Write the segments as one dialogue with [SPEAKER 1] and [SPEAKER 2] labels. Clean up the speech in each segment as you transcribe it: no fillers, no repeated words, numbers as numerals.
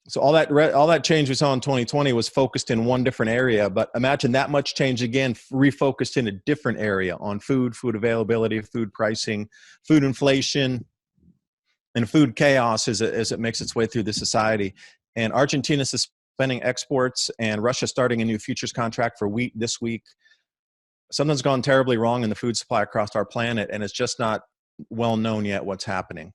[SPEAKER 1] So all that change we saw in 2020 was focused in one different area, but imagine that much change again, refocused in a different area on food availability, food pricing, food inflation, and food chaos as it makes its way through the society. And Argentina suspending exports and Russia starting a new futures contract for wheat this week. Something's gone terribly wrong in the food supply across our planet, and it's just not well known yet what's happening.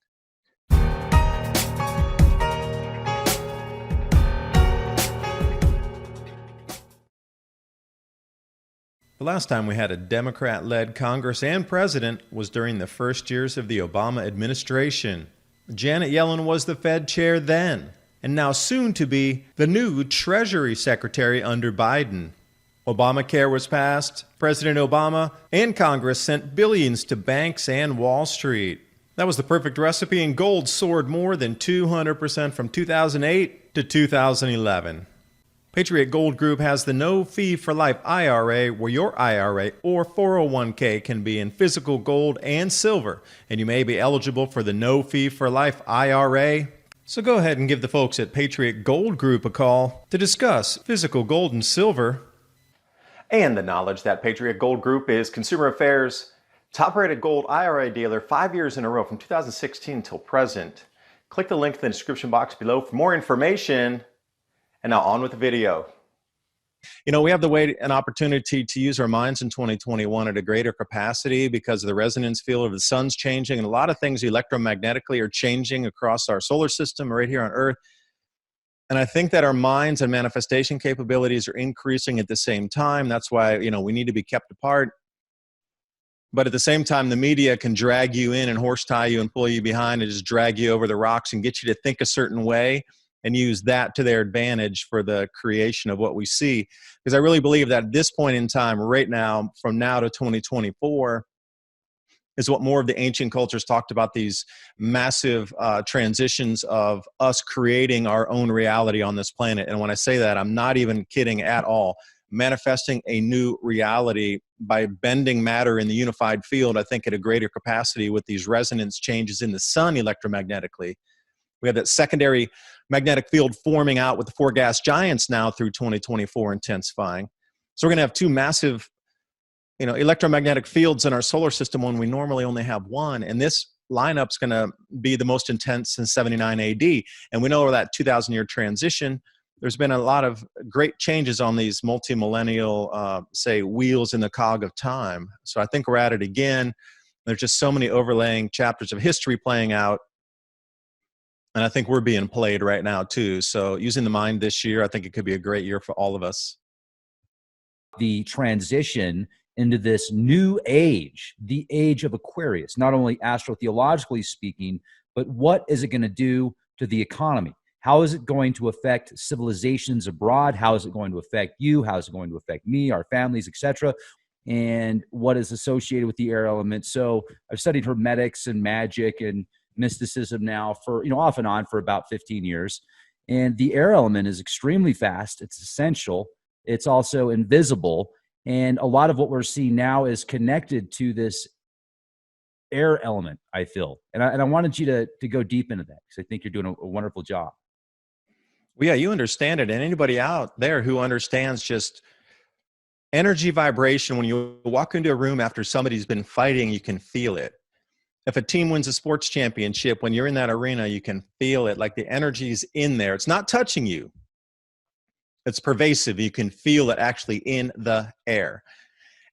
[SPEAKER 1] The last time we had a Democrat-led Congress and president was during the first years of the Obama administration. Janet Yellen was the Fed chair then, and now soon to be the new Treasury Secretary under Biden. Obamacare was passed. President Obama and Congress sent billions to banks and Wall Street. That was the perfect recipe, and gold soared more than 200% from 2008 to 2011. Patriot Gold Group has the no-fee-for-life IRA, where your IRA or 401k can be in physical gold and silver, and you may be eligible for the no-fee-for-life IRA. So go ahead and give the folks at Patriot Gold Group a call to discuss physical gold and silver. And the knowledge that Patriot Gold Group is Consumer Affairs' top-rated gold IRA dealer 5 years in a row from 2016 until present. Click the link in the description box below for more information. And now on with the video. You know, we have an opportunity to use our minds in 2021 at a greater capacity because of the resonance field of the sun's changing, and a lot of things electromagnetically are changing across our solar system right here on Earth. And I think that our minds and manifestation capabilities are increasing at the same time. That's why, we need to be kept apart. But at the same time, the media can drag you in and horse tie you and pull you behind and just drag you over the rocks and get you to think a certain way, and use that to their advantage for the creation of what we see. Because I really believe that at this point in time, right now, from now to 2024, is what more of the ancient cultures talked about, these massive transitions of us creating our own reality on this planet. And when I say that, I'm not even kidding at all. Manifesting a new reality by bending matter in the unified field, I think at a greater capacity with these resonance changes in the sun electromagnetically. We have that secondary magnetic field forming out with the four gas giants now through 2024 intensifying. So we're going to have two massive, electromagnetic fields in our solar system when we normally only have one. And this lineup's going to be the most intense since 79 AD. And we know that 2,000-year transition, there's been a lot of great changes on these multi-millennial, wheels in the cog of time. So I think we're at it again. There's just so many overlaying chapters of history playing out. And I think we're being played right now, too. So using the mind this year, I think it could be a great year for all of us.
[SPEAKER 2] The transition into this new age, the age of Aquarius, not only astrotheologically speaking, but what is it going to do to the economy? How is it going to affect civilizations abroad? How is it going to affect you? How is it going to affect me, our families, etc.? And what is associated with the air element? So I've studied hermetics and magic and mysticism now for, off and on for about 15 years. And the air element is extremely fast. It's essential. It's also invisible. And a lot of what we're seeing now is connected to this air element, I feel. And I wanted you to go deep into that because I think you're doing a wonderful job.
[SPEAKER 1] Well, yeah, you understand it. And anybody out there who understands just energy vibration, when you walk into a room after somebody's been fighting, you can feel it. If a team wins a sports championship, when you're in that arena, you can feel it, like the energy's in there. It's not touching you. It's pervasive. You can feel it actually in the air.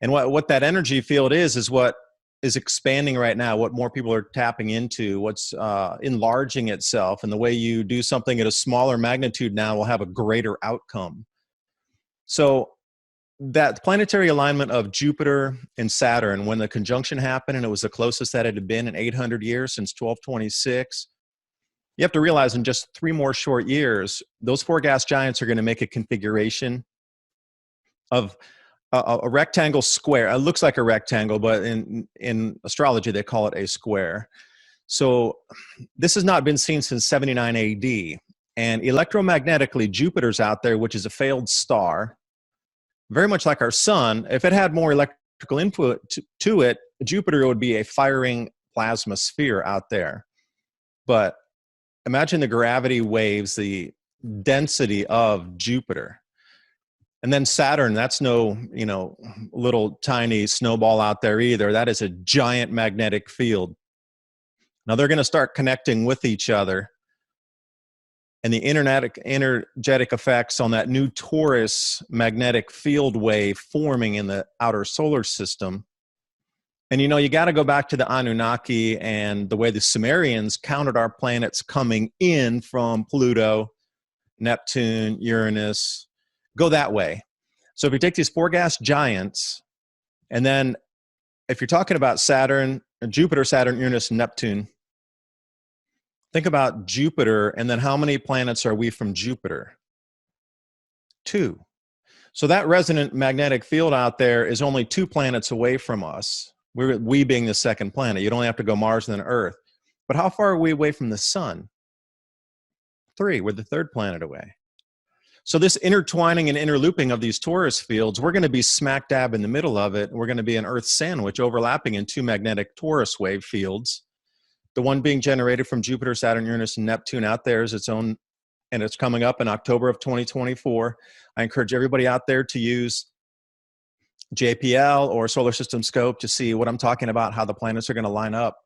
[SPEAKER 1] And what that energy field is what is expanding right now, what more people are tapping into, what's enlarging itself. And the way you do something at a smaller magnitude now will have a greater outcome. So that planetary alignment of Jupiter and Saturn, when the conjunction happened, and it was the closest that it had been in 800 years since 1226, you have to realize in just 3 more short years, those four gas giants are going to make a configuration of a rectangle square. It looks like a rectangle, but in astrology, they call it a square. So this has not been seen since 79 AD. And electromagnetically, Jupiter's out there, which is a failed star. Very much like our sun, if it had more electrical input to it, Jupiter would be a firing plasma sphere out there. But imagine the gravity waves, the density of Jupiter. And then Saturn, that's no, little tiny snowball out there either. That is a giant magnetic field. Now they're going to start connecting with each other. And the energetic effects on that new Taurus magnetic field wave forming in the outer solar system. And you got to go back to the Anunnaki and the way the Sumerians counted our planets coming in from Pluto, Neptune, Uranus. Go that way. So if you take these 4 gas giants, and then if you're talking about Saturn, Jupiter, Saturn, Uranus, Neptune, think about Jupiter, and then how many planets are we from Jupiter? 2. So that resonant magnetic field out there is only 2 planets away from us. We being the second planet. You'd only have to go Mars and then Earth. But how far are we away from the sun? 3. We're the 3rd planet away. So this intertwining and interlooping of these torus fields, we're going to be smack dab in the middle of it. We're going to be an Earth sandwich overlapping in 2 magnetic torus wave fields. The one being generated from Jupiter, Saturn, Uranus, and Neptune out there is its own, and it's coming up in October of 2024. I encourage everybody out there to use JPL or Solar System Scope to see what I'm talking about, how the planets are going to line up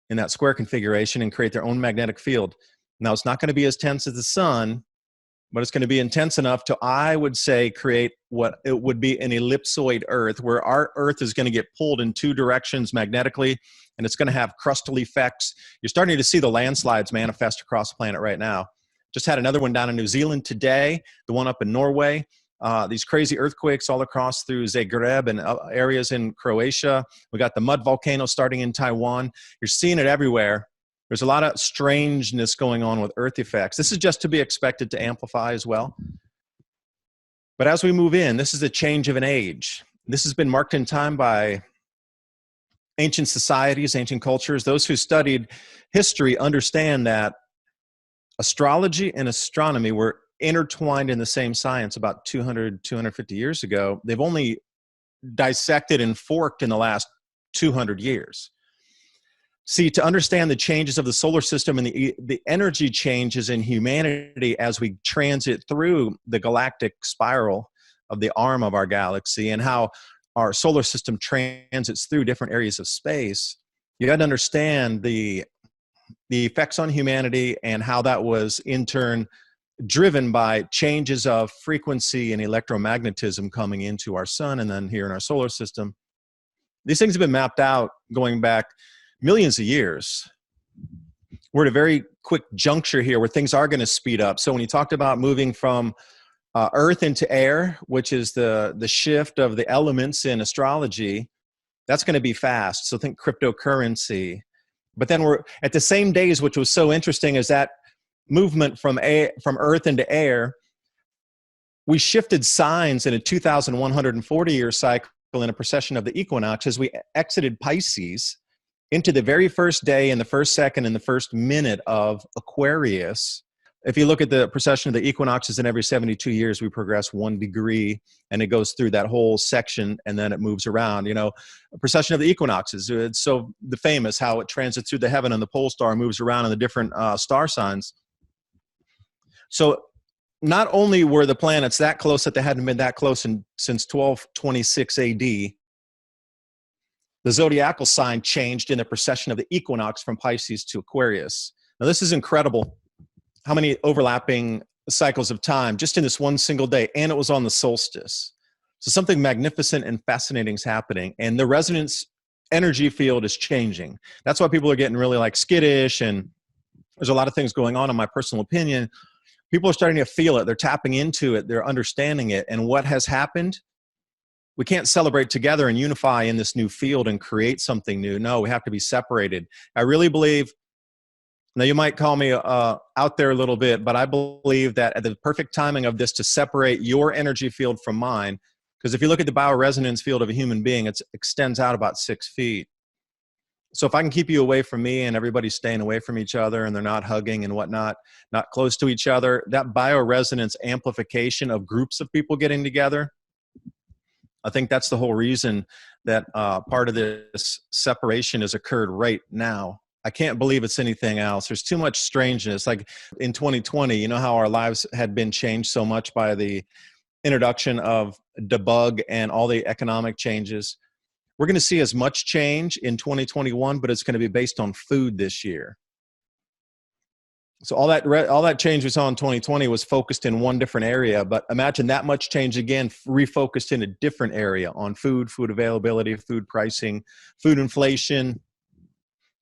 [SPEAKER 1] in that square configuration and create their own magnetic field. Now, it's not going to be as tense as the sun, but it's going to be intense enough to, I would say, create what it would be an ellipsoid Earth, where our Earth is going to get pulled in 2 directions magnetically, and it's going to have crustal effects. You're starting to see the landslides manifest across the planet right now. Just had another one down in New Zealand today, the one up in Norway. These crazy earthquakes all across through Zagreb and areas in Croatia. We got the mud volcano starting in Taiwan. You're seeing it everywhere. There's a lot of strangeness going on with earth effects. This is just to be expected to amplify as well. But as we move in, this is a change of an age. This has been marked in time by ancient societies, ancient cultures. Those who studied history understand that astrology and astronomy were intertwined in the same science about 200, 250 years ago. They've only dissected and forked in the last 200 years. See, to understand the changes of the solar system and the energy changes in humanity as we transit through the galactic spiral of the arm of our galaxy and how our solar system transits through different areas of space, you got to understand the effects on humanity and how that was in turn driven by changes of frequency and electromagnetism coming into our sun and then here in our solar system. These things have been mapped out going back millions of years. We're at a very quick juncture here where things are going to speed up. So when you talked about moving from earth into air, which is the shift of the elements in astrology, that's going to be fast. So think cryptocurrency. But then we're at the same days, which was so interesting, is that movement from earth into air, we shifted signs in a 2,140-year cycle in a precession of the equinoxes. We exited Pisces into the very first day and the first second and the first minute of Aquarius. If you look at the precession of the equinoxes, in every 72 years, we progress 1 degree, and it goes through that whole section, and then it moves around. A precession of the equinoxes, it's so the famous how it transits through the heaven and the pole star moves around in the different star signs. So not only were the planets that close that they hadn't been that close since 1226 AD, the zodiacal sign changed in the precession of the equinox from Pisces to Aquarius. Now, this is incredible. How many overlapping cycles of time just in this one single day, and it was on the solstice. So something magnificent and fascinating is happening, and the resonance energy field is changing. That's why people are getting really skittish, and there's a lot of things going on, in my personal opinion. People are starting to feel it. They're tapping into it. They're understanding it. And what has happened? We can't celebrate together and unify in this new field and create something new. No, we have to be separated. I really believe, now you might call me out there a little bit, but I believe that at the perfect timing of this to separate your energy field from mine, because if you look at the bioresonance field of a human being, it extends out about 6 feet. So if I can keep you away from me and everybody's staying away from each other and they're not hugging and whatnot, not close to each other, that bioresonance amplification of groups of people getting together, I think that's the whole reason that part of this separation has occurred right now. I can't believe it's anything else. There's too much strangeness. Like in 2020, you know how our lives had been changed so much by the introduction of debug and all the economic changes. We're going to see as much change in 2021, but it's going to be based on food this year. So all that change we saw in 2020 was focused in one different area, but imagine that much change again, refocused in a different area on food availability, food pricing, food inflation,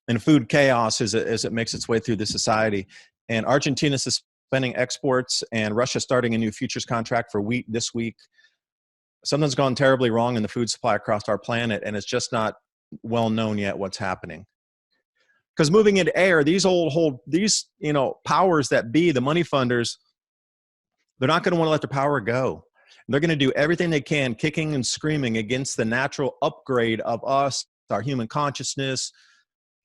[SPEAKER 1] and food chaos as it makes its way through the society. And Argentina suspending exports and Russia starting a new futures contract for wheat this week. Something's gone terribly wrong in the food supply across our planet, and it's just not well known yet what's happening. Because moving into air, these powers that be, the money funders, they're not going to want to let the power go. They're going to do everything they can, kicking and screaming against the natural upgrade of us, our human consciousness.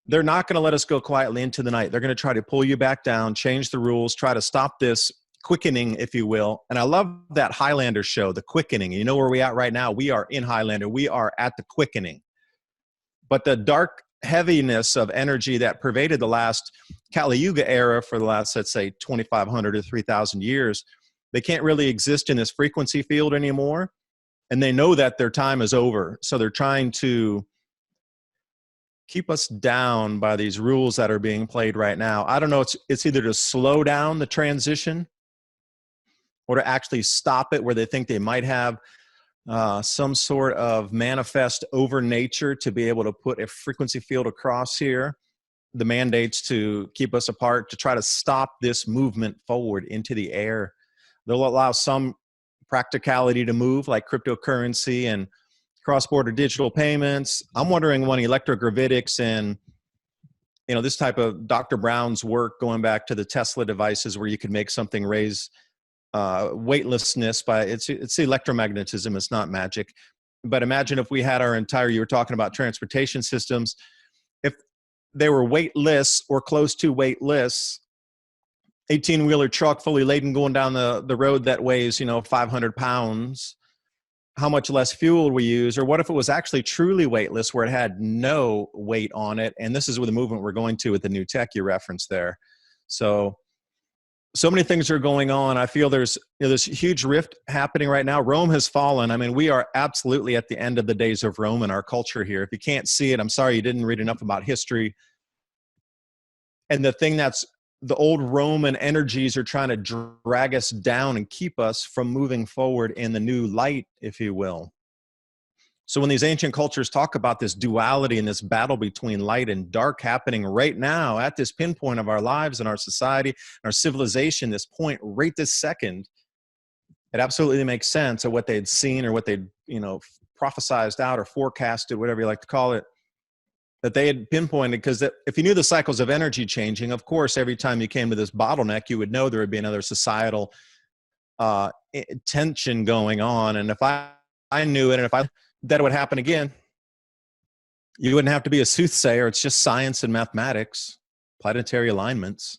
[SPEAKER 1] They're not going to let us go quietly into the night. They're going to try to pull you back down, change the rules, try to stop this quickening, if you will. And I love that Highlander show, The Quickening. You know where we at right now? We are in Highlander. We are at the quickening. But the dark heaviness of energy that pervaded the last Kali Yuga era for the last, let's say, 2,500 to 3,000 years, they can't really exist in this frequency field anymore. And they know that their time is over. So they're trying to keep us down by these rules that are being played right now. I don't know. It's either to slow down the transition or to actually stop it, where they think they might have some sort of manifest over nature to be able to put a frequency field across here, the mandates to keep us apart, to try to stop this movement forward into the air. They'll allow some practicality to move, like cryptocurrency and cross-border digital payments. I'm wondering when electrogravitics and this type of Dr. Brown's work, going back to the Tesla devices where you could make something raise weightlessness by it's electromagnetism. It's not magic. But imagine if we had you were talking about transportation systems, if they were weightless or close to weightless, 18-wheeler truck fully laden going down the road that weighs 500 pounds, how much less fuel would we use? Or what if it was actually truly weightless, where it had no weight on it? And this is where the movement we're going to with the new tech you referenced there. So many things are going on. I feel there's this huge rift happening right now. Rome has fallen. I mean, we are absolutely at the end of the days of Rome in our culture here. If you can't see it, I'm sorry you didn't read enough about history. And the thing that's the old Roman energies are trying to drag us down and keep us from moving forward in the new light, if you will. So when these ancient cultures talk about this duality and this battle between light and dark happening right now at this pinpoint of our lives and our society and our civilization, this point right this second, it absolutely makes sense of what they'd seen or what they'd prophesized out or forecasted, whatever you like to call it, that they had pinpointed. Because if you knew the cycles of energy changing, of course, every time you came to this bottleneck, you would know there would be another societal tension going on. And if I knew it, and if that would happen again, you wouldn't have to be a soothsayer. It's just science and mathematics, planetary alignments.